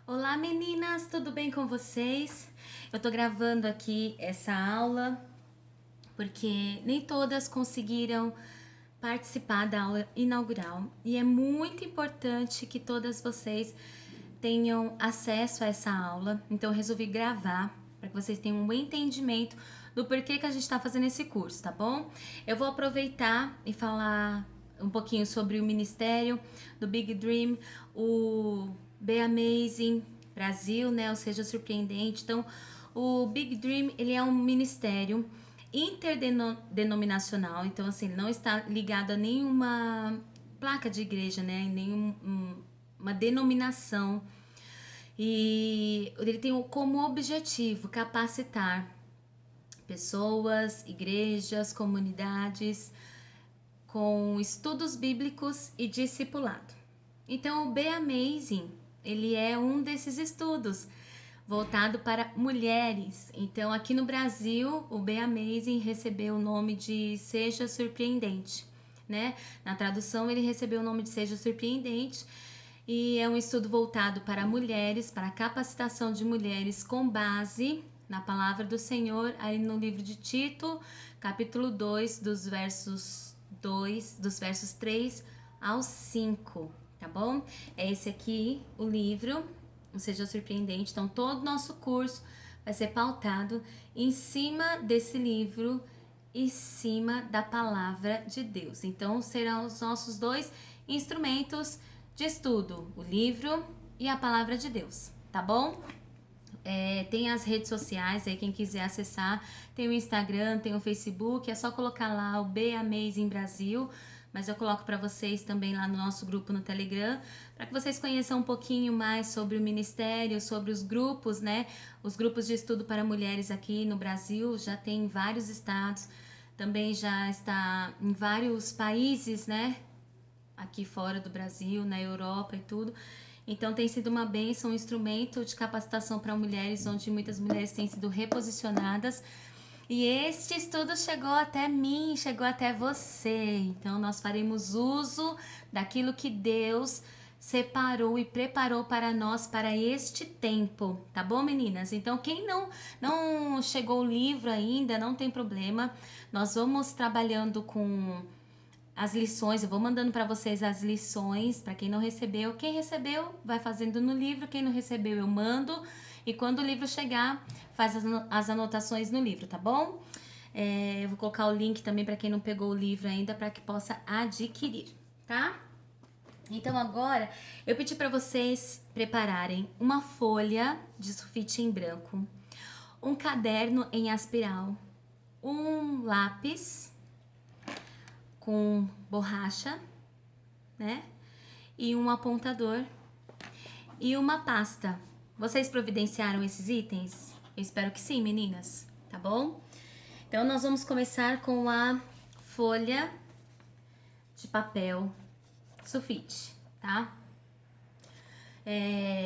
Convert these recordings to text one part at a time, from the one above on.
Olá meninas, tudo bem com vocês? Eu tô gravando aqui essa aula porque nem todas conseguiram participar da aula inaugural e é muito importante que todas vocês tenham acesso a essa aula. Então eu resolvi gravar para que vocês tenham um entendimento do porquê que a gente está fazendo esse curso, tá bom? Eu vou aproveitar e falar um pouquinho sobre o ministério do Big Dream, o Be Amazing Brasil, né? Ou seja, surpreendente. Então, o Big Dream, ele é um ministério interdenominacional, então assim, ele não está ligado a nenhuma placa de igreja, né? Em nenhuma denominação. E ele tem como objetivo capacitar pessoas, igrejas, comunidades com estudos bíblicos e discipulado. Então, o Be Amazing, ele é um desses estudos voltado para mulheres. Então, aqui no Brasil, o Be Amazing recebeu o nome de Seja Surpreendente, né? Na tradução, ele recebeu o nome de Seja Surpreendente e é um estudo voltado para mulheres, para a capacitação de mulheres com base na palavra do Senhor, aí no livro de Tito, capítulo 2, dos versos 3 ao 5, tá bom? É esse aqui o livro, Seja Surpreendente. Então, todo o nosso curso vai ser pautado em cima desse livro, em cima da palavra de Deus. Então, serão os nossos dois instrumentos de estudo, o livro e a palavra de Deus, tá bom? Tem as redes sociais aí, quem quiser acessar, tem o Instagram, tem o Facebook, é só colocar lá o Be Amazing Brasil, mas eu coloco para vocês também lá no nosso grupo no Telegram, para que vocês conheçam um pouquinho mais sobre o ministério, sobre os grupos, né? Os grupos de estudo para mulheres aqui no Brasil já tem em vários estados, também já está em vários países, né? Aqui fora do Brasil, na Europa e tudo. Então tem sido uma bênção, um instrumento de capacitação para mulheres, onde muitas mulheres têm sido reposicionadas. E este estudo chegou até mim, chegou até você. Então nós faremos uso daquilo que Deus separou e preparou para nós para este tempo, tá bom, meninas? Então quem não chegou o livro ainda, não tem problema. Nós vamos trabalhando com as lições, eu vou mandando para vocês as lições, para quem não recebeu. Quem recebeu, vai fazendo no livro. Quem não recebeu, eu mando. E quando o livro chegar, faz as anotações no livro, tá bom? Eu vou colocar o link também para quem não pegou o livro ainda, para que possa adquirir, tá? Então agora, eu pedi para vocês prepararem uma folha de sulfite em branco, um caderno em aspiral, um lápis com borracha, né? E um apontador e uma pasta. Vocês providenciaram esses itens? Eu espero que sim, meninas, tá bom? Então nós vamos começar com a folha de papel sulfite, tá?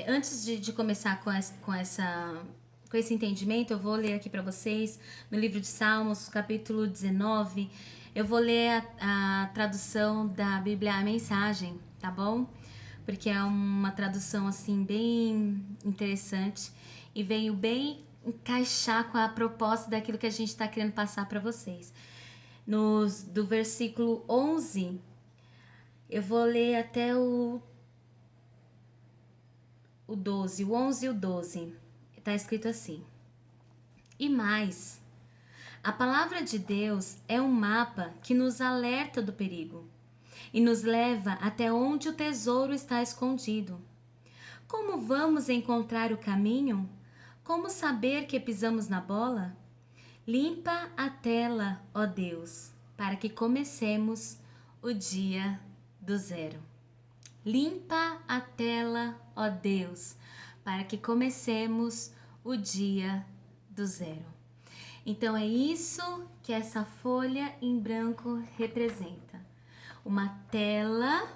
Antes de começar com esse entendimento, eu vou ler aqui para vocês no livro de Salmos, capítulo 19. Eu vou ler a tradução da Bíblia, a mensagem, tá bom? Porque é uma tradução assim bem interessante e veio bem encaixar com a proposta daquilo que a gente está querendo passar para vocês. Do versículo 11, eu vou ler até o 12, o 11 e o 12. Está escrito assim: E mais, a palavra de Deus é um mapa que nos alerta do perigo e nos leva até onde o tesouro está escondido. Como vamos encontrar o caminho? Como saber que pisamos na bola? Limpa a tela, ó Deus, para que comecemos o dia do zero. Limpa a tela, ó Deus, para que comecemos o dia do zero. Então é isso que essa folha em branco representa. Uma tela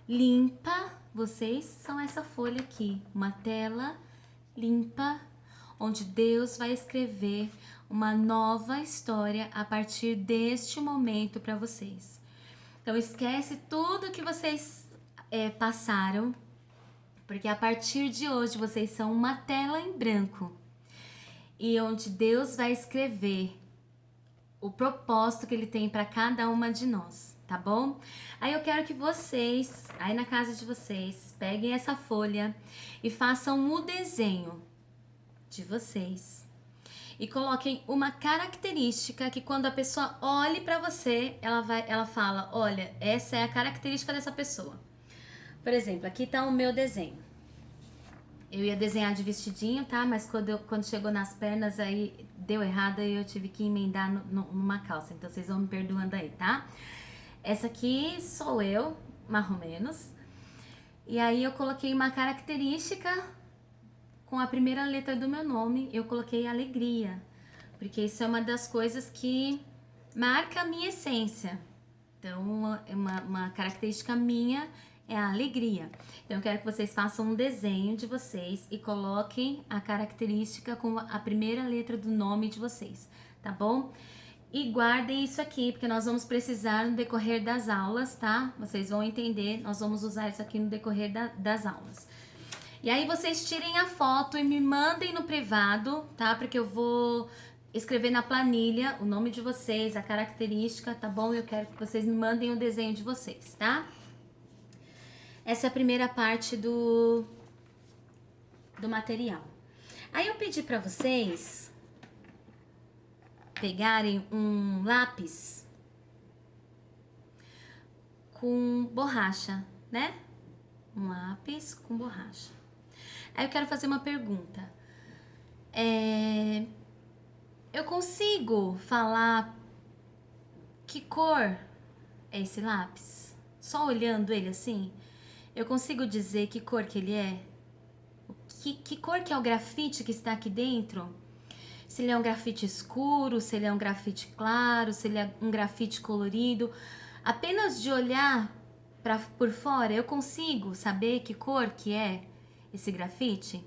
limpa, vocês são essa folha aqui, uma tela limpa, onde Deus vai escrever uma nova história a partir deste momento para vocês. Então esquece tudo que vocês passaram, Porque a partir de hoje vocês são uma tela em branco e onde Deus vai escrever o propósito que Ele tem para cada uma de nós, tá bom? Aí eu quero que vocês, aí na casa de vocês, peguem essa folha e façam o desenho de vocês. E coloquem uma característica que quando a pessoa olhe para você, ela fala, olha, essa é a característica dessa pessoa. Por exemplo, aqui tá o meu desenho. Eu ia desenhar de vestidinho, tá? Mas quando chegou nas pernas, aí deu errado e eu tive que emendar numa calça. Então vocês vão me perdoando aí, tá? Essa aqui sou eu, mais ou menos. E aí eu coloquei uma característica com a primeira letra do meu nome. Eu coloquei alegria. Porque isso é uma das coisas que marca a minha essência. Então, uma característica minha é a alegria. Então, eu quero que vocês façam um desenho de vocês e coloquem a característica com a primeira letra do nome de vocês, tá bom? E guardem isso aqui, porque nós vamos precisar no decorrer das aulas, tá? Vocês vão entender, nós vamos usar isso aqui no decorrer das aulas. E aí, vocês tirem a foto e me mandem no privado, tá? Porque eu vou escrever na planilha o nome de vocês, a característica, tá bom? Eu quero que vocês me mandem o desenho de vocês, tá? Essa é a primeira parte do material. Aí eu pedi pra vocês pegarem um lápis com borracha, né? Um lápis com borracha. Aí eu quero fazer uma pergunta. Eu consigo falar que cor é esse lápis? Só olhando ele assim? Eu consigo dizer que cor que ele é? Que cor que é o grafite que está aqui dentro? Se ele é um grafite escuro, se ele é um grafite claro, se ele é um grafite colorido. Apenas de olhar por fora, eu consigo saber que cor que é esse grafite?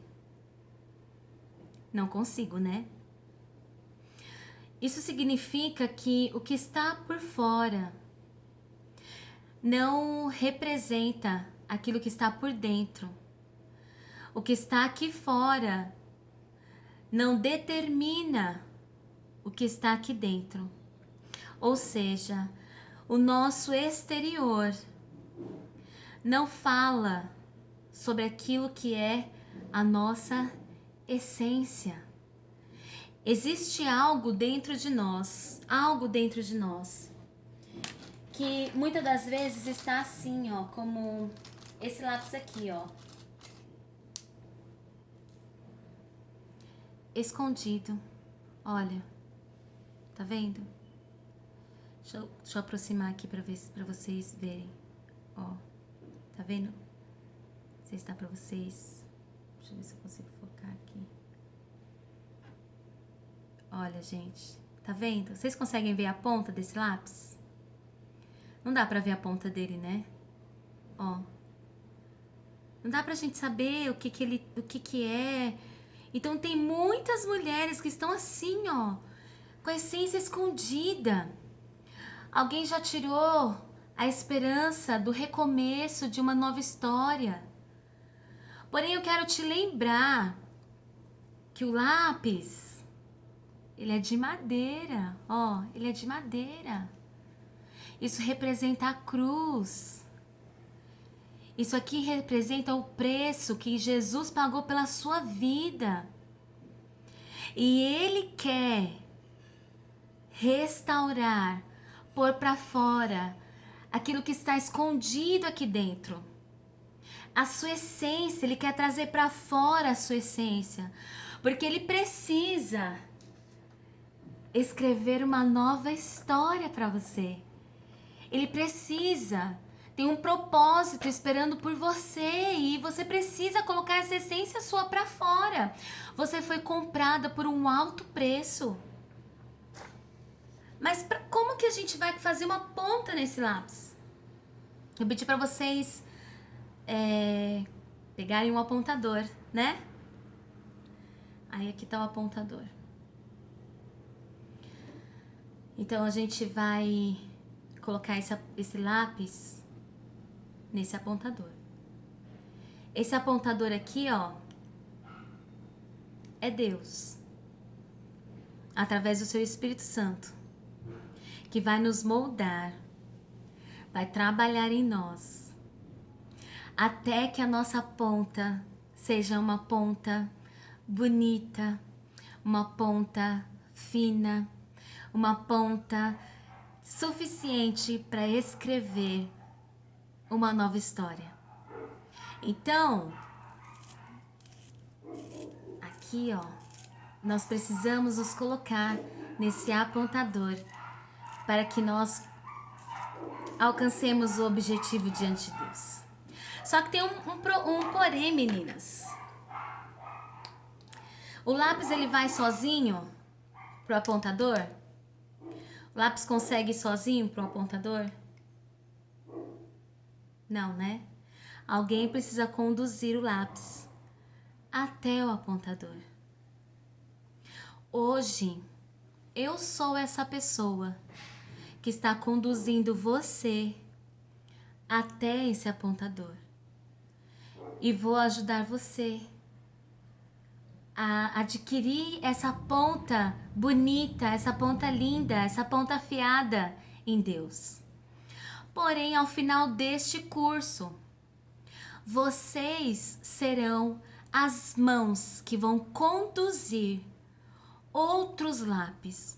Não consigo, né? Isso significa que o que está por fora não representa aquilo que está por dentro. O que está aqui fora não determina o que está aqui dentro. Ou seja, o nosso exterior não fala sobre aquilo que é a nossa essência. Existe algo dentro de nós, que muitas das vezes está assim, ó, como esse lápis aqui, ó. Escondido. Olha. Tá vendo? Deixa eu aproximar aqui pra vocês verem. Ó. Tá vendo? Não sei se dá pra vocês. Deixa eu ver se eu consigo focar aqui. Olha, gente. Tá vendo? Vocês conseguem ver a ponta desse lápis? Não dá pra ver a ponta dele, né? Ó. Não dá pra gente saber o que é. Então tem muitas mulheres que estão assim, ó, com a essência escondida. Alguém já tirou a esperança do recomeço de uma nova história. Porém, eu quero te lembrar que o lápis, ele é de madeira, ó, ele é de madeira. Isso representa a cruz. Isso aqui representa o preço que Jesus pagou pela sua vida. E Ele quer restaurar, pôr para fora aquilo que está escondido aqui dentro. A sua essência, Ele quer trazer para fora a sua essência. Porque Ele precisa escrever uma nova história para você. Ele precisa, tem um propósito esperando por você e você precisa colocar essa essência sua para fora. Você foi comprada por um alto preço. Mas como que a gente vai fazer uma ponta nesse lápis? Eu pedi para vocês pegarem um apontador, né? Aí aqui tá o apontador. Então a gente vai colocar esse lápis nesse apontador. Esse apontador aqui, ó, é Deus, através do seu Espírito Santo, que vai nos moldar, vai trabalhar em nós, até que a nossa ponta seja uma ponta bonita, uma ponta fina, uma ponta suficiente para escrever uma nova história. Então, aqui, ó, nós precisamos nos colocar nesse apontador para que nós alcancemos o objetivo diante de Deus. Só que tem um porém, meninas. O lápis, ele vai sozinho pro apontador? O lápis consegue ir sozinho pro apontador? Não, né? Alguém precisa conduzir o lápis até o apontador. Hoje, eu sou essa pessoa que está conduzindo você até esse apontador. E vou ajudar você a adquirir essa ponta bonita, essa ponta linda, essa ponta afiada em Deus. Porém, ao final deste curso, vocês serão as mãos que vão conduzir outros lápis,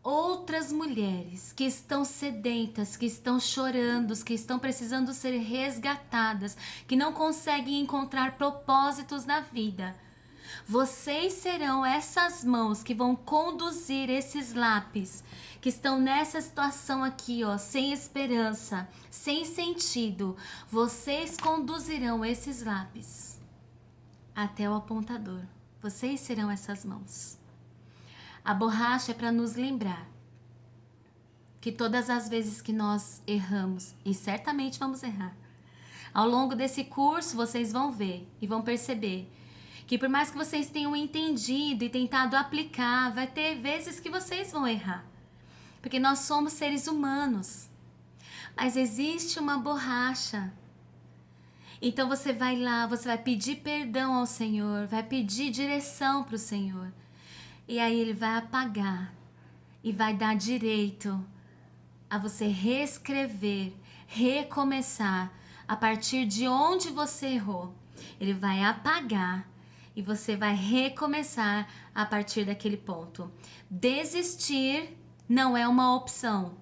outras mulheres que estão sedentas, que estão chorando, que estão precisando ser resgatadas, que não conseguem encontrar propósitos na vida. Vocês serão essas mãos que vão conduzir esses lápis que estão nessa situação aqui, ó, sem esperança, sem sentido. Vocês conduzirão esses lápis até o apontador. Vocês serão essas mãos. A borracha é para nos lembrar que todas as vezes que nós erramos, e certamente vamos errar, ao longo desse curso vocês vão ver e vão perceber que por mais que vocês tenham entendido e tentado aplicar, vai ter vezes que vocês vão errar. Porque nós somos seres humanos. Mas existe uma borracha. Então você vai lá, você vai pedir perdão ao Senhor, vai pedir direção para o Senhor. E aí Ele vai apagar e vai dar direito a você reescrever, recomeçar a partir de onde você errou. Ele vai apagar e você vai recomeçar a partir daquele ponto. Desistir não é uma opção,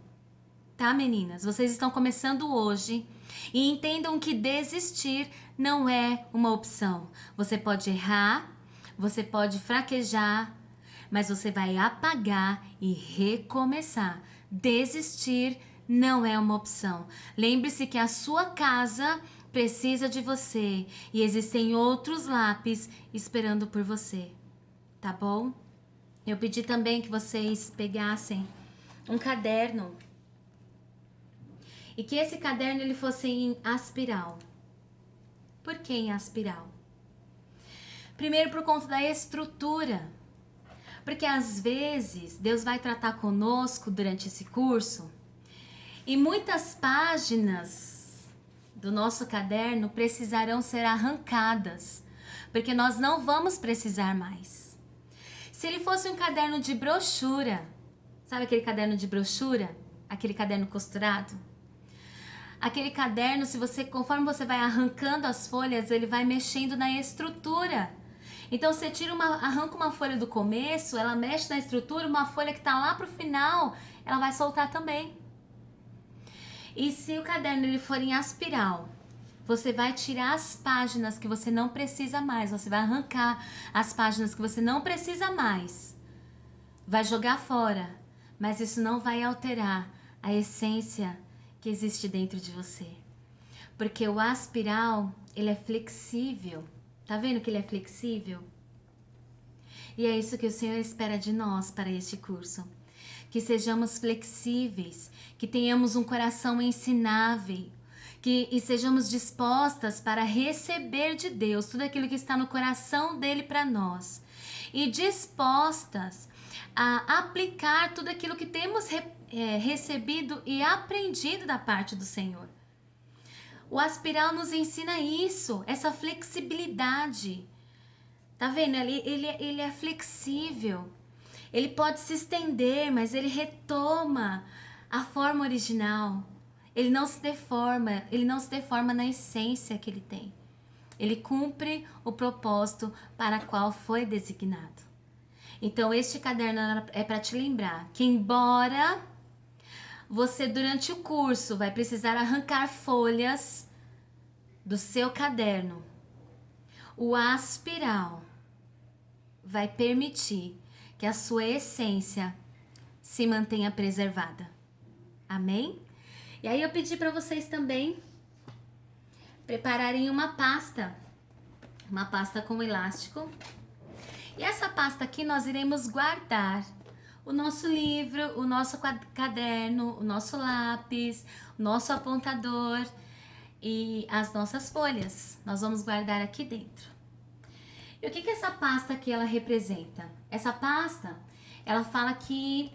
tá, meninas? Vocês estão começando hoje e entendam que desistir não é uma opção. Você pode errar, você pode fraquejar, mas você vai apagar e recomeçar. Desistir não é uma opção. Lembre-se que a sua casa precisa de você e existem outros lápis esperando por você, tá bom? Eu pedi também que vocês pegassem um caderno e que esse caderno ele fosse em aspiral. Por que em aspiral? Primeiro, por conta da estrutura. Porque às vezes Deus vai tratar conosco durante esse curso e muitas páginas do nosso caderno precisarão ser arrancadas, porque nós não vamos precisar mais. Se ele fosse um caderno de brochura, sabe aquele caderno de brochura? Aquele caderno costurado? Aquele caderno, conforme você vai arrancando as folhas, ele vai mexendo na estrutura. Então você arranca uma folha do começo, ela mexe na estrutura, uma folha que está lá pro final, ela vai soltar também. E se o caderno ele for em aspiral, você vai tirar as páginas que você não precisa mais, você vai arrancar as páginas que você não precisa mais, vai jogar fora, mas isso não vai alterar a essência que existe dentro de você. Porque o aspiral, ele é flexível. Tá vendo que ele é flexível? E é isso que o Senhor espera de nós para este curso. Que sejamos flexíveis, que tenhamos um coração ensinável, e sejamos dispostas para receber de Deus tudo aquilo que está no coração dele para nós. E dispostas a aplicar tudo aquilo que temos recebido e aprendido da parte do Senhor. O aspiral nos ensina isso, essa flexibilidade. Tá vendo? Ele é flexível. Ele pode se estender, mas ele retoma a forma original. Ele não se deforma na essência que ele tem. Ele cumpre o propósito para qual foi designado. Então, este caderno é para te lembrar que, embora você, durante o curso, vai precisar arrancar folhas do seu caderno, o aspiral vai permitir que a sua essência se mantenha preservada. Amém? E aí eu pedi para vocês também prepararem uma pasta com elástico. E essa pasta aqui nós iremos guardar o nosso livro, o nosso caderno, o nosso lápis, o nosso apontador e as nossas folhas. Nós vamos guardar aqui dentro. E o que essa pasta aqui ela representa? Essa pasta, ela fala que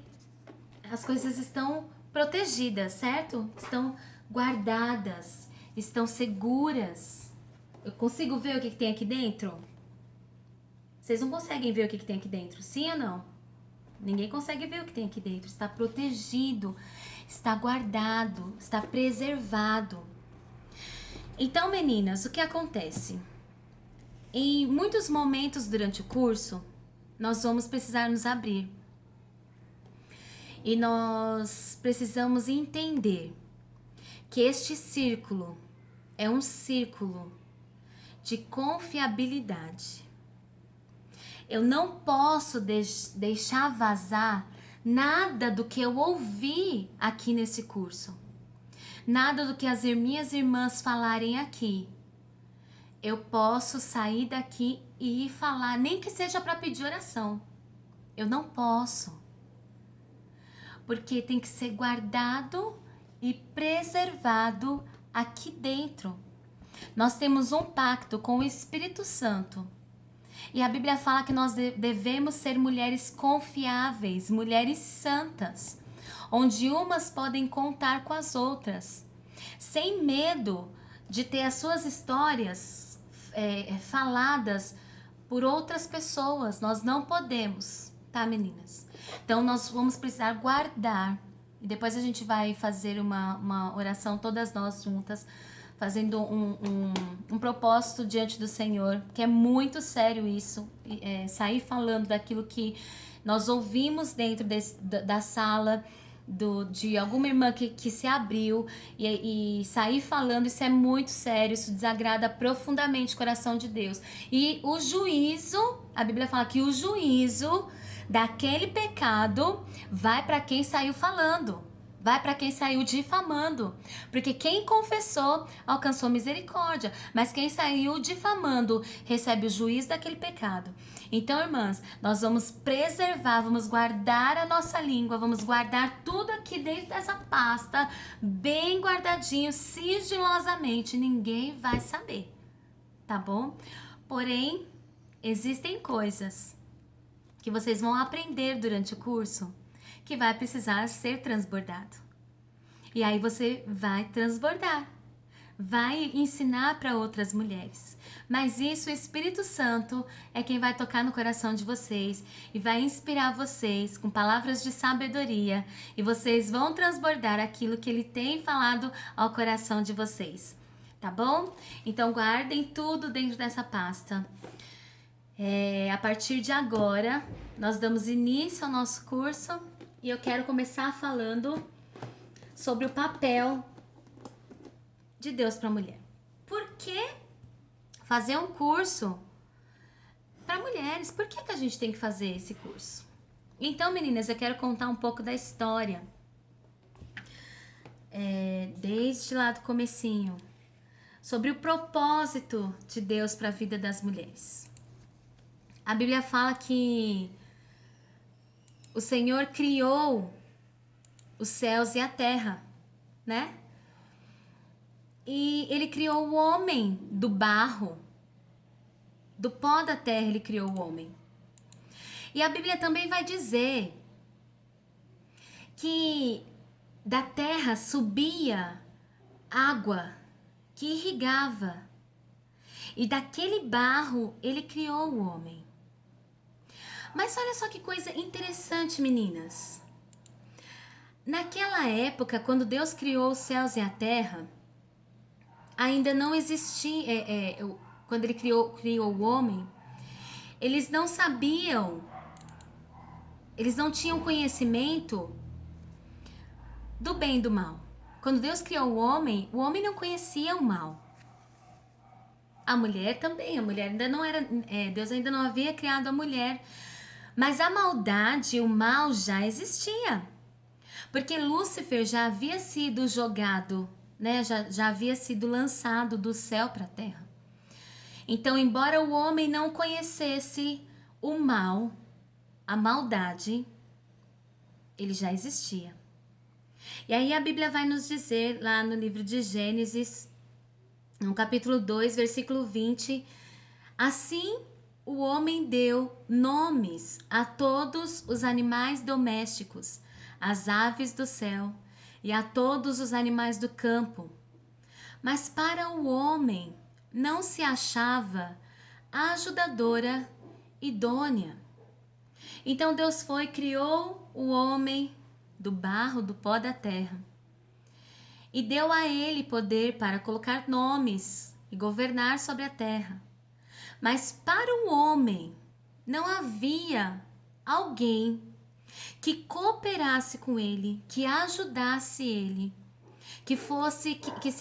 as coisas estão protegidas, certo? Estão guardadas, estão seguras. Eu consigo ver o que tem aqui dentro? Vocês não conseguem ver o que tem aqui dentro, sim ou não? Ninguém consegue ver o que tem aqui dentro. Está protegido, está guardado, está preservado. Então, meninas, o que acontece? Em muitos momentos durante o curso, nós vamos precisar nos abrir. E nós precisamos entender que este círculo é um círculo de confiabilidade. Eu não posso deixar vazar nada do que eu ouvi aqui nesse curso. Nada do que as minhas irmãs falarem aqui. Eu posso sair daqui e falar, nem que seja para pedir oração. Eu não posso. Porque tem que ser guardado e preservado aqui dentro. Nós temos um pacto com o Espírito Santo. E a Bíblia fala que nós devemos ser mulheres confiáveis, mulheres santas, onde umas podem contar com as outras, sem medo de ter as suas histórias faladas por outras pessoas. Nós não podemos, tá, meninas? Então, nós vamos precisar guardar, e depois a gente vai fazer uma oração, todas nós juntas, fazendo um propósito diante do Senhor, que é muito sério isso, sair falando daquilo que nós ouvimos dentro da sala, de alguma irmã que se abriu e sair falando, isso é muito sério, isso desagrada profundamente o coração de Deus. E o juízo, a Bíblia fala que o juízo daquele pecado vai para quem saiu falando. Vai para quem saiu difamando, porque quem confessou alcançou misericórdia, mas quem saiu difamando recebe o juízo daquele pecado. Então, irmãs, nós vamos preservar, vamos guardar a nossa língua, vamos guardar tudo aqui dentro dessa pasta, bem guardadinho, sigilosamente, ninguém vai saber, tá bom? Porém, existem coisas que vocês vão aprender durante o curso que vai precisar ser transbordado. E aí você vai transbordar, vai ensinar para outras mulheres. Mas isso, o Espírito Santo é quem vai tocar no coração de vocês e vai inspirar vocês com palavras de sabedoria, e vocês vão transbordar aquilo que Ele tem falado ao coração de vocês. Tá bom? Então guardem tudo dentro dessa pasta. A partir de agora, nós damos início ao nosso curso. E eu quero começar falando sobre o papel de Deus para a mulher. Por que fazer um curso para mulheres? Por que a gente tem que fazer esse curso? Então, meninas, eu quero contar um pouco da história. Desde lá do comecinho. Sobre o propósito de Deus para a vida das mulheres. A Bíblia fala que o Senhor criou os céus e a terra, né? E Ele criou o homem do barro, do pó da terra Ele criou o homem. E a Bíblia também vai dizer que da terra subia água que irrigava. E daquele barro ele criou o homem. Mas olha só que coisa interessante, meninas. Naquela época, quando Deus criou os céus e a terra, ainda não existia, quando ele criou o homem, eles não sabiam, eles não tinham conhecimento do bem e do mal. Quando Deus criou o homem não conhecia o mal. A mulher também, a mulher ainda não era, Deus ainda não havia criado a mulher. Mas a maldade e o mal já existia. Porque Lúcifer já havia sido jogado, né? Já havia sido lançado do céu para a terra. Então, embora o homem não conhecesse o mal, a maldade, ele já existia. E aí a Bíblia vai nos dizer lá no livro de Gênesis, no capítulo 2, versículo 20, assim o homem deu nomes a todos os animais domésticos, às aves do céu e a todos os animais do campo. Mas para o homem não se achava a ajudadora idônea. Então Deus foi e criou o homem do barro, do pó da terra, e deu a ele poder para colocar nomes e governar sobre a terra. Mas para o homem não havia alguém que cooperasse com ele, que ajudasse ele, que fosse que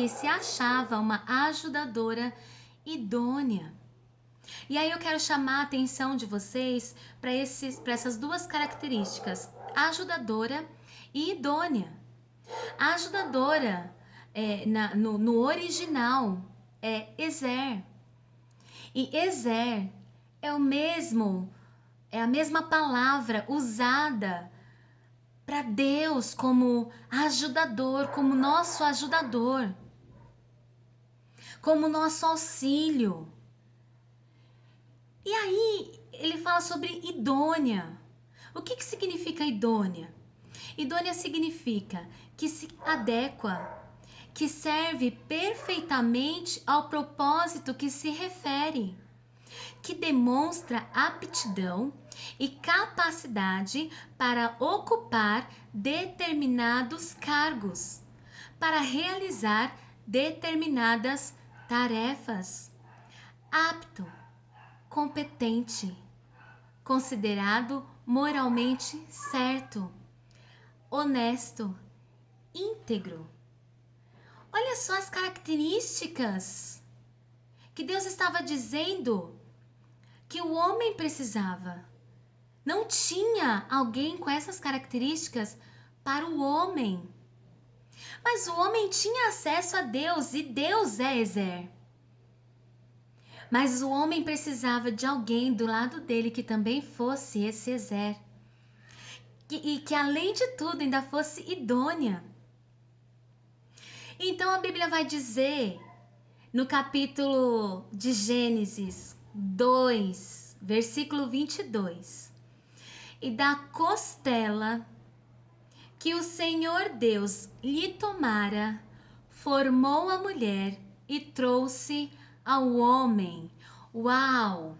se achava uma ajudadora idônea. E aí eu quero chamar a atenção de vocês para essas duas características, ajudadora e idônea. A ajudadora no original é Ezer. E Ezer é a mesma palavra usada para Deus como ajudador, como nosso ajudador, como nosso auxílio. E aí ele fala sobre idônea. O que significa idônea? Idônea significa que se adequa, que serve perfeitamente ao propósito que se refere, que demonstra aptidão e capacidade para ocupar determinados cargos, para realizar determinadas tarefas. Apto, competente, considerado moralmente certo, honesto, íntegro. Olha só as características que Deus estava dizendo que o homem precisava. Não tinha alguém com essas características para o homem. Mas o homem tinha acesso a Deus e Deus é Ezer. Mas o homem precisava de alguém do lado dele que também fosse esse Ezer. E que além de tudo ainda fosse idônea. Então a Bíblia vai dizer no capítulo de Gênesis 2, versículo 22. E da costela que o Senhor Deus lhe tomara, formou a mulher e trouxe ao homem. Uau!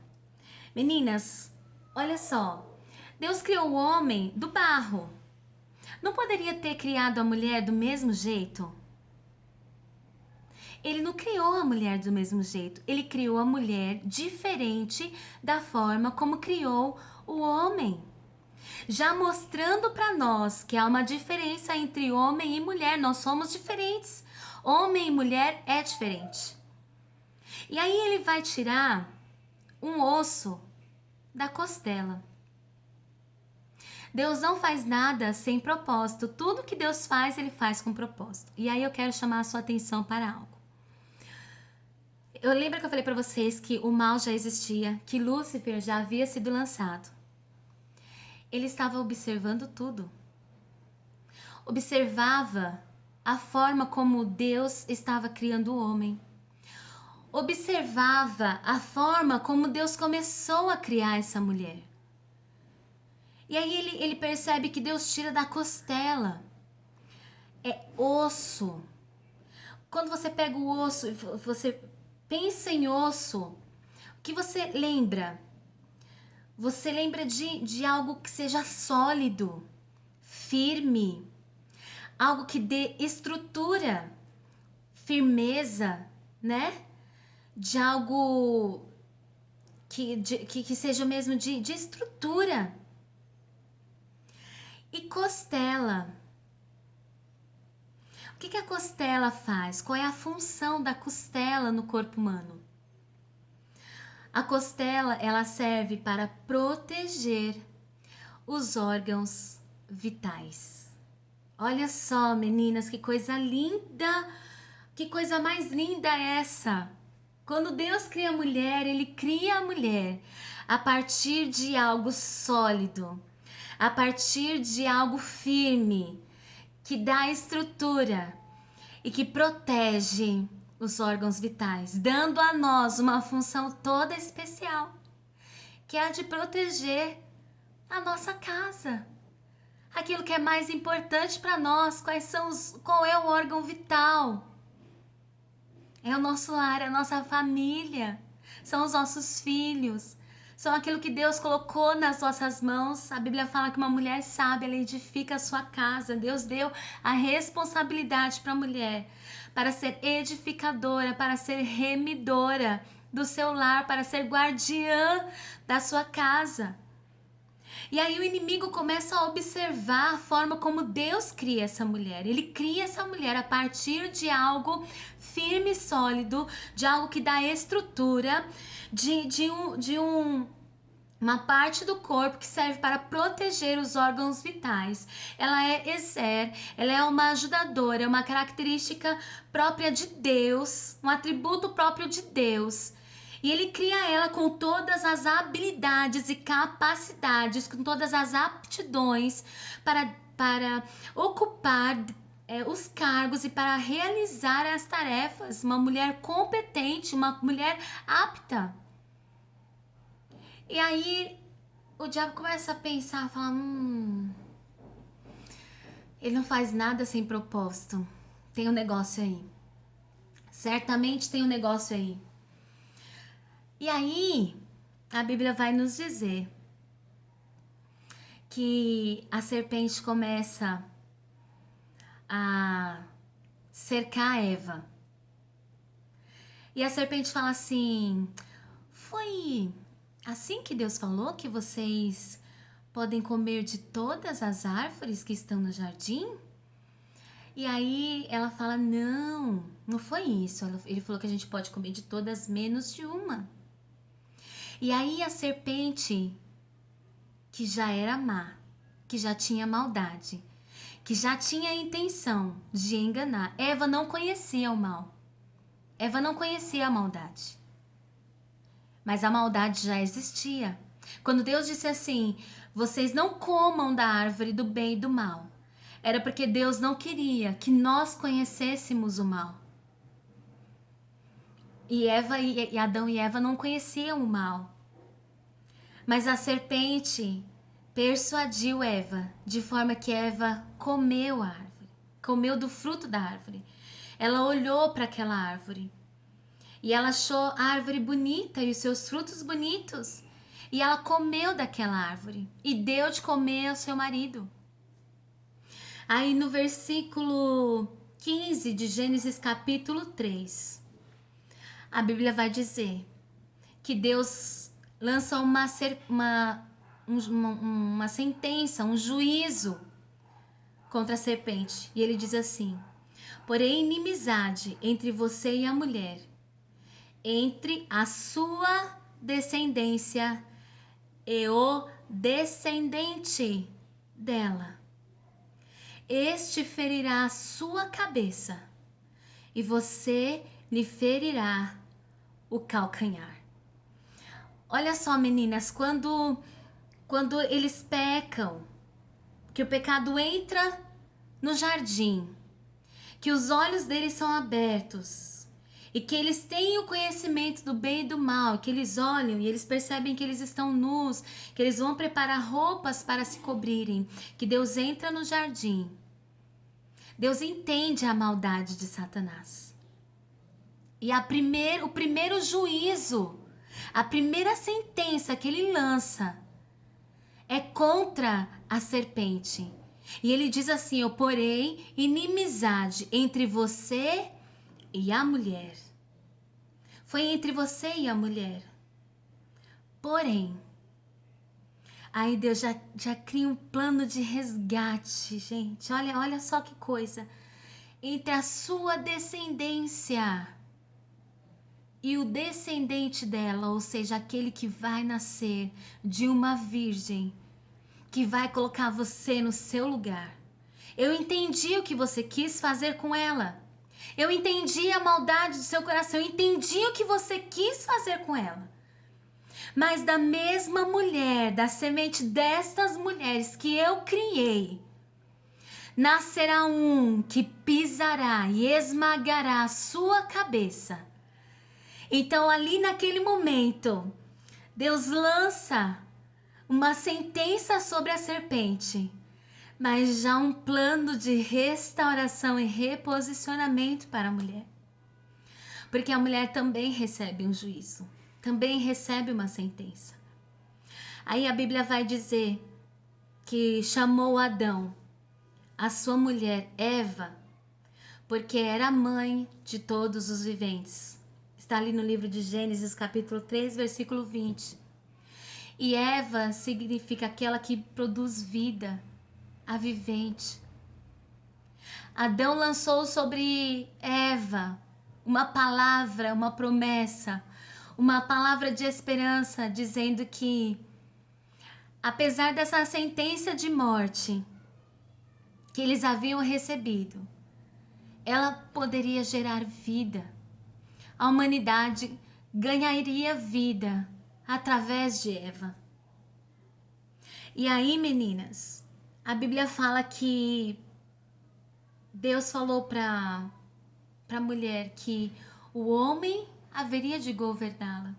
Meninas, olha só. Deus criou o homem do barro. Não poderia ter criado a mulher do mesmo jeito? Ele não criou a mulher do mesmo jeito. Ele criou a mulher diferente da forma como criou o homem. Já mostrando para nós que há uma diferença entre homem e mulher. Nós somos diferentes. Homem e mulher é diferente. E aí ele vai tirar um osso da costela. Deus não faz nada sem propósito. Tudo que Deus faz, ele faz com propósito. E aí eu quero chamar a sua atenção para algo. Eu lembro que eu falei para vocês que o mal já existia, que Lúcifer já havia sido lançado. Ele estava observando tudo. Observava a forma como Deus estava criando o homem. Observava a forma como Deus começou a criar essa mulher. E aí ele percebe que Deus tira da costela. É osso. Quando você pega o osso e você pensa em osso, o que você lembra? Você lembra de algo que seja sólido, firme, algo que dê estrutura, firmeza, né? De algo que seja mesmo de estrutura. E costela. O que a costela faz? Qual é a função da costela no corpo humano? A costela, ela serve para proteger os órgãos vitais. Olha só, meninas, que coisa linda! Que coisa mais linda é essa? Quando Deus cria a mulher, Ele cria a mulher a partir de algo sólido, a partir de algo firme, que dá estrutura e que protege os órgãos vitais, dando a nós uma função toda especial, que é a de proteger a nossa casa. Aquilo que é mais importante para nós, qual é o órgão vital? É o nosso lar, é a nossa família, são os nossos filhos, são aquilo que Deus colocou nas nossas mãos. A Bíblia fala que uma mulher sábia, ela edifica a sua casa. Deus deu a responsabilidade para a mulher, para ser edificadora, para ser remidora do seu lar, para ser guardiã da sua casa. E aí o inimigo começa a observar a forma como Deus cria essa mulher. Ele cria essa mulher a partir de algo firme e sólido, de algo que dá estrutura, uma parte do corpo que serve para proteger os órgãos vitais. Ela é Ezer, ela é uma ajudadora, é uma característica própria de Deus, um atributo próprio de Deus. E Ele cria ela com todas as habilidades e capacidades, com todas as aptidões para ocupar os cargos e para realizar as tarefas. Uma mulher competente, uma mulher apta. E aí o diabo começa a pensar, fala, ele não faz nada sem propósito. Tem um negócio aí. Certamente tem um negócio aí. E aí, a Bíblia vai nos dizer que a serpente começa a cercar Eva. E a serpente fala assim, foi assim que Deus falou que vocês podem comer de todas as árvores que estão no jardim? E aí ela fala, não foi isso. Ele falou que a gente pode comer de todas menos de uma. E aí a serpente, que já era má, que já tinha maldade, que já tinha a intenção de enganar, Eva não conhecia o mal. Eva não conhecia a maldade. Mas a maldade já existia. Quando Deus disse assim, vocês não comam da árvore do bem e do mal, era porque Deus não queria que nós conhecêssemos o mal. E Adão e Eva não conheciam o mal. Mas a serpente persuadiu Eva, de forma que Eva comeu a árvore, comeu do fruto da árvore. Ela olhou para aquela árvore e ela achou a árvore bonita e os seus frutos bonitos. E ela comeu daquela árvore e deu de comer ao seu marido. Aí no versículo 15 de Gênesis capítulo 3, a Bíblia vai dizer que Deus lança uma sentença, um juízo contra a serpente. E ele diz assim, porém inimizade entre você e a mulher, entre a sua descendência e o descendente dela. Este ferirá a sua cabeça e você lhe ferirá o calcanhar. Olha só, meninas, quando eles pecam, que o pecado entra no jardim, que os olhos deles são abertos e que eles têm o conhecimento do bem e do mal, que eles olham e eles percebem que eles estão nus, que eles vão preparar roupas para se cobrirem, que Deus entra no jardim. Deus entende a maldade de Satanás. E o primeiro juízo, a primeira sentença que ele lança é contra a serpente. E ele diz assim: eu porei inimizade entre você e a mulher. Foi entre você e a mulher. Porém, aí Deus já cria um plano de resgate, gente. Olha só que coisa. Entre a sua descendência e o descendente dela, ou seja, aquele que vai nascer de uma virgem, que vai colocar você no seu lugar. Eu entendi o que você quis fazer com ela. Eu entendi a maldade do seu coração. Eu entendi o que você quis fazer com ela. Mas da mesma mulher, da semente destas mulheres que eu criei, nascerá um que pisará e esmagará a sua cabeça. Então, ali naquele momento, Deus lança uma sentença sobre a serpente, mas já um plano de restauração e reposicionamento para a mulher. Porque a mulher também recebe um juízo, também recebe uma sentença. Aí a Bíblia vai dizer que chamou Adão, a sua mulher Eva, porque era mãe de todos os viventes. Está ali no livro de Gênesis, capítulo 3, versículo 20. E Eva significa aquela que produz vida, a vivente. Adão lançou sobre Eva uma palavra, uma promessa, uma palavra de esperança, dizendo que, apesar dessa sentença de morte que eles haviam recebido, ela poderia gerar vida. A humanidade ganharia vida através de Eva. E aí, meninas, a Bíblia fala que Deus falou para a mulher que o homem haveria de governá-la.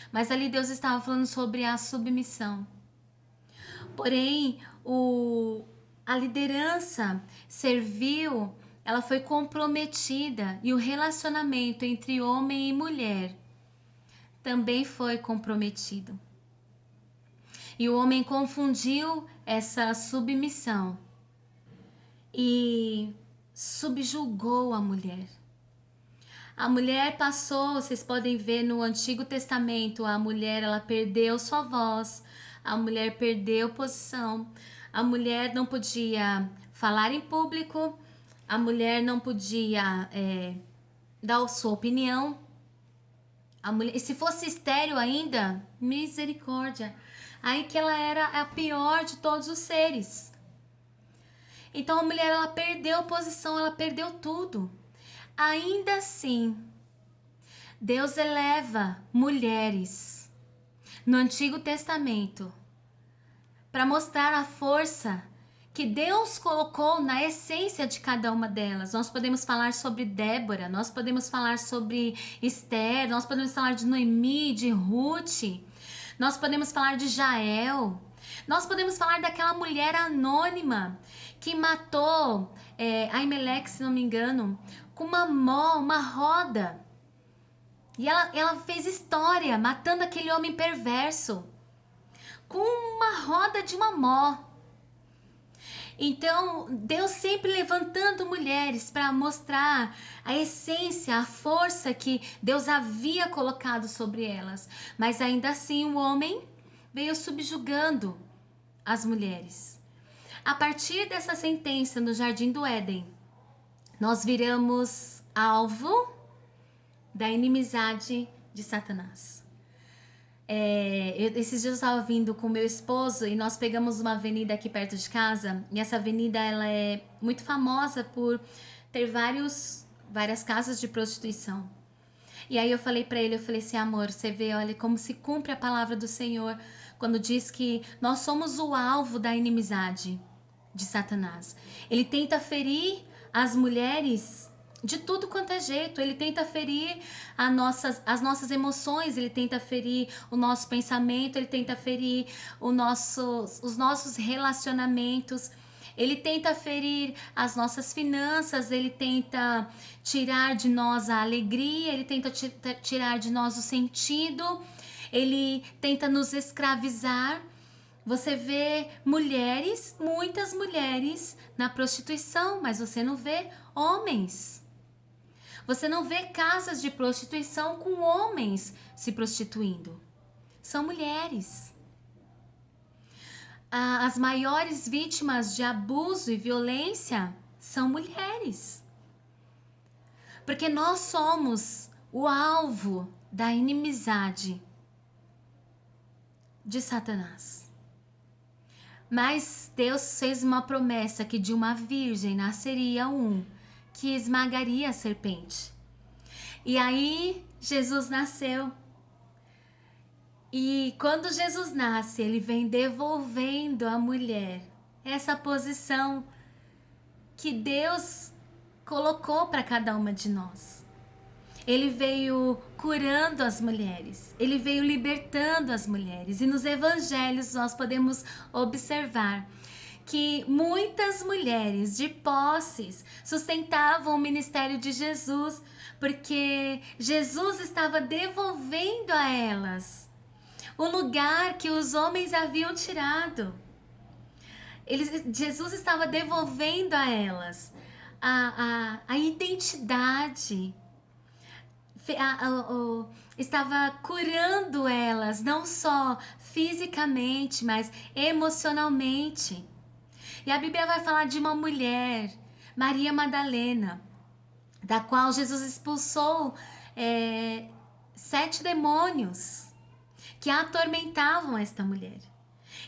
Mas ali Deus estava falando sobre a submissão. Porém, a liderança servil, ela foi comprometida, e o relacionamento entre homem e mulher também foi comprometido. E o homem confundiu essa submissão e subjugou a mulher. A mulher passou, vocês podem ver no Antigo Testamento, a mulher ela perdeu sua voz, a mulher perdeu posição, a mulher não podia falar em público, a mulher não podia dar a sua opinião. A mulher, e se fosse estéril ainda, misericórdia, aí que ela era a pior de todos os seres. Então a mulher ela perdeu posição, ela perdeu tudo. Ainda assim, Deus eleva mulheres no Antigo Testamento para mostrar a força que Deus colocou na essência de cada uma delas. Nós podemos falar sobre Débora, nós podemos falar sobre Esther, nós podemos falar de Noemi, de Ruth, nós podemos falar de Jael, nós podemos falar daquela mulher anônima que matou Aimeleque, se não me engano, com uma roda. E ela fez história, matando aquele homem perverso com uma roda de uma mó. Então, Deus sempre levantando mulheres para mostrar a essência, a força que Deus havia colocado sobre elas. Mas ainda assim, o homem veio subjugando as mulheres. A partir dessa sentença no Jardim do Éden, nós viramos alvo da inimizade de Satanás. Esses dias eu estava vindo com meu esposo e nós pegamos uma avenida aqui perto de casa, e essa avenida ela é muito famosa por ter várias casas de prostituição. E aí eu falei para ele, eu falei assim: amor, você vê, olha como se cumpre a palavra do Senhor quando diz que nós somos o alvo da inimizade de Satanás. Ele tenta ferir as mulheres de tudo quanto é jeito. Ele tenta ferir as nossas emoções, ele tenta ferir o nosso pensamento, ele tenta ferir os nossos relacionamentos. Ele tenta ferir as nossas finanças, ele tenta tirar de nós a alegria, ele tenta tirar de nós o sentido, ele tenta nos escravizar. Você vê mulheres, muitas mulheres na prostituição, mas você não vê homens. Você não vê casas de prostituição com homens se prostituindo. São mulheres. As maiores vítimas de abuso e violência são mulheres. Porque nós somos o alvo da inimizade de Satanás. Mas Deus fez uma promessa que de uma virgem nasceria um que esmagaria a serpente. E aí Jesus nasceu. E quando Jesus nasce, ele vem devolvendo à mulher essa posição que Deus colocou para cada uma de nós. Ele veio curando as mulheres, ele veio libertando as mulheres. E nos evangelhos nós podemos observar que muitas mulheres de posses sustentavam o ministério de Jesus, porque Jesus estava devolvendo a elas o lugar que os homens haviam tirado. Jesus estava devolvendo a elas a identidade, estava curando elas, não só fisicamente, mas emocionalmente. E a Bíblia vai falar de uma mulher, Maria Madalena, da qual Jesus expulsou 7 demônios que atormentavam esta mulher.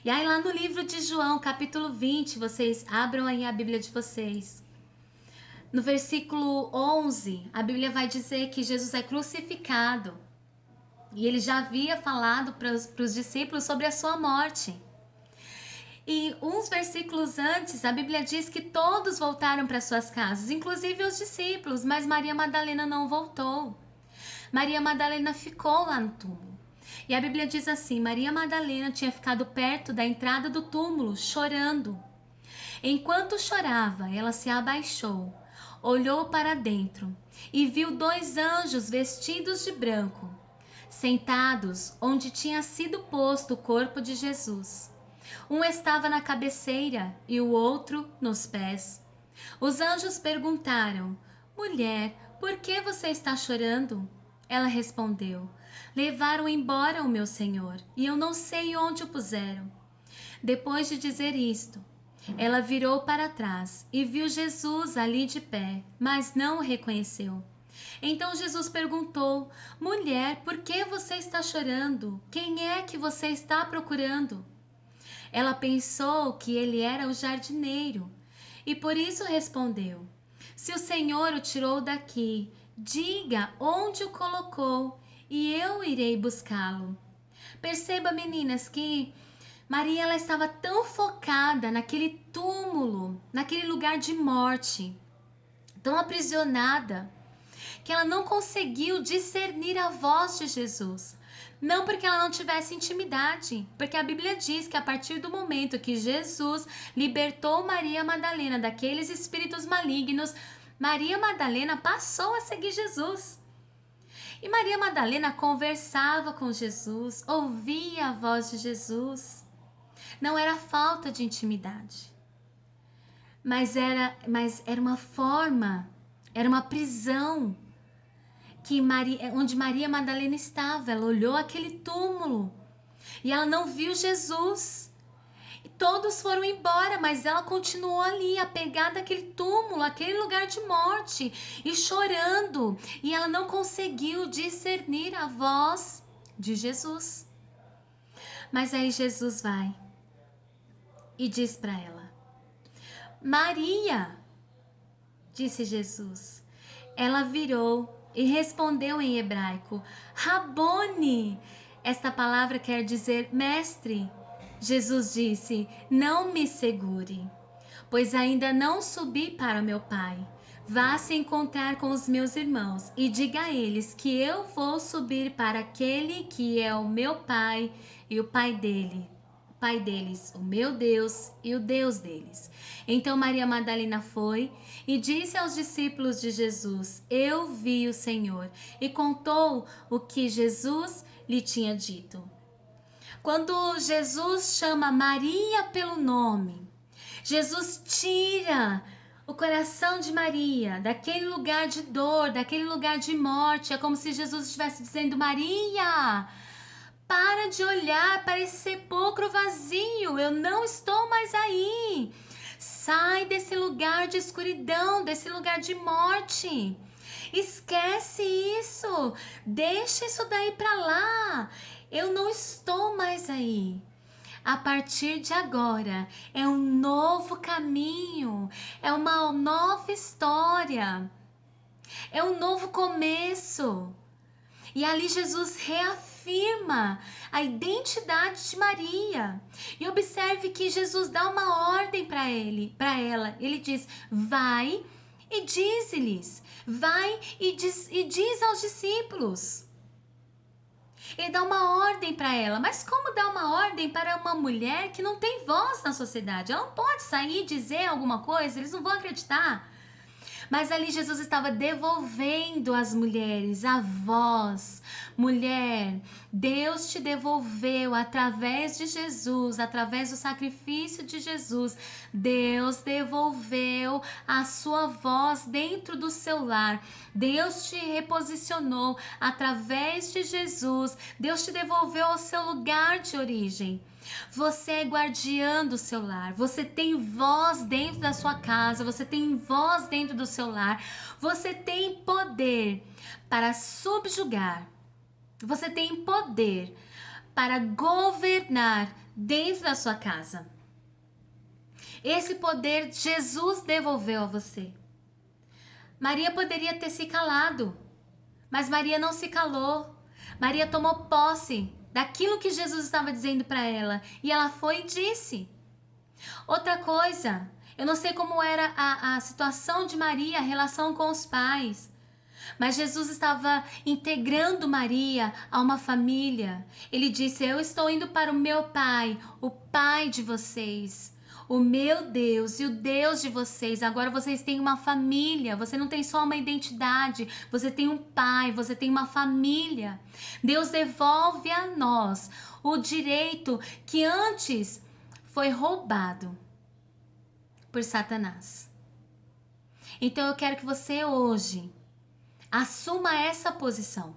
E aí lá no livro de João, capítulo 20, vocês abram aí a Bíblia de vocês. No versículo 11, a Bíblia vai dizer que Jesus é crucificado. E ele já havia falado para os discípulos sobre a sua morte. E uns versículos antes, a Bíblia diz que todos voltaram para suas casas, inclusive os discípulos, mas Maria Madalena não voltou. Maria Madalena ficou lá no túmulo. E a Bíblia diz assim: Maria Madalena tinha ficado perto da entrada do túmulo, chorando. Enquanto chorava, ela se abaixou, olhou para dentro e viu 2 anjos vestidos de branco, sentados onde tinha sido posto o corpo de Jesus. Um estava na cabeceira e o outro nos pés. Os anjos perguntaram: Mulher, por que você está chorando? Ela respondeu: Levaram embora o meu Senhor, e eu não sei onde o puseram. Depois de dizer isto, ela virou para trás e viu Jesus ali de pé, mas não o reconheceu. Então Jesus perguntou: Mulher, por que você está chorando? Quem é que você está procurando? Ela pensou que ele era o jardineiro e por isso respondeu: Se o Senhor o tirou daqui, diga onde o colocou e eu irei buscá-lo. Perceba, meninas, que Maria ela estava tão focada naquele túmulo, naquele lugar de morte, tão aprisionada, que ela não conseguiu discernir a voz de Jesus. Não porque ela não tivesse intimidade, porque a Bíblia diz que a partir do momento que Jesus libertou Maria Madalena daqueles espíritos malignos, Maria Madalena passou a seguir Jesus. E Maria Madalena conversava com Jesus, ouvia a voz de Jesus. Não era falta de intimidade, mas era uma forma, era uma prisão onde Maria Madalena estava. Ela olhou aquele túmulo e ela não viu Jesus. E todos foram embora, mas ela continuou ali, apegada àquele túmulo, aquele lugar de morte, e chorando. E ela não conseguiu discernir a voz de Jesus. Mas aí Jesus vai e diz para ela: Maria, disse Jesus. Ela virou e respondeu em hebraico: Rabone. Esta palavra quer dizer mestre. Jesus disse: Não me segure, pois ainda não subi para meu Pai. Vá se encontrar com os meus irmãos e diga a eles que eu vou subir para aquele que é o meu Pai e o Pai Pai deles, o meu Deus e o Deus deles. Então Maria Madalena foi e disse aos discípulos de Jesus: Eu vi o Senhor, e contou o que Jesus lhe tinha dito. Quando Jesus chama Maria pelo nome, Jesus tira o coração de Maria daquele lugar de dor, daquele lugar de morte. É como se Jesus estivesse dizendo: Maria, para de olhar para esse sepulcro vazio, eu não estou mais aí. Sai desse lugar de escuridão, desse lugar de morte. Esquece isso, deixa isso daí para lá. Eu não estou mais aí. A partir de agora é um novo caminho, é uma nova história, é um novo começo. E ali Jesus reafirma a identidade de Maria. E observe que Jesus dá uma ordem para ela. Ele diz: vai e dize-lhes, vai e diz aos discípulos. Ele dá uma ordem para ela. Mas como dar uma ordem para uma mulher que não tem voz na sociedade? Ela não pode sair e dizer alguma coisa, eles não vão acreditar. Mas ali Jesus estava devolvendo às mulheres a voz. Mulher, Deus te devolveu através de Jesus, através do sacrifício de Jesus. Deus devolveu a sua voz dentro do seu lar. Deus te reposicionou através de Jesus. Deus te devolveu ao seu lugar de origem. Você é guardiã do seu lar, você tem voz dentro da sua casa, você tem voz dentro do seu lar, você tem poder para subjugar, você tem poder para governar dentro da sua casa. Esse poder Jesus devolveu a você. Maria poderia ter se calado, mas Maria não se calou. Maria tomou posse daquilo que Jesus estava dizendo para ela. E ela foi e disse. Outra coisa, eu não sei como era a situação de Maria, a relação com os pais. Mas Jesus estava integrando Maria a uma família. Ele disse: eu estou indo para o meu pai, o pai de vocês. O meu Deus e o Deus de vocês. Agora vocês têm uma família. Você não tem só uma identidade. Você tem um pai, você tem uma família. Deus devolve a nós o direito que antes foi roubado por Satanás. Então eu quero que você hoje assuma essa posição.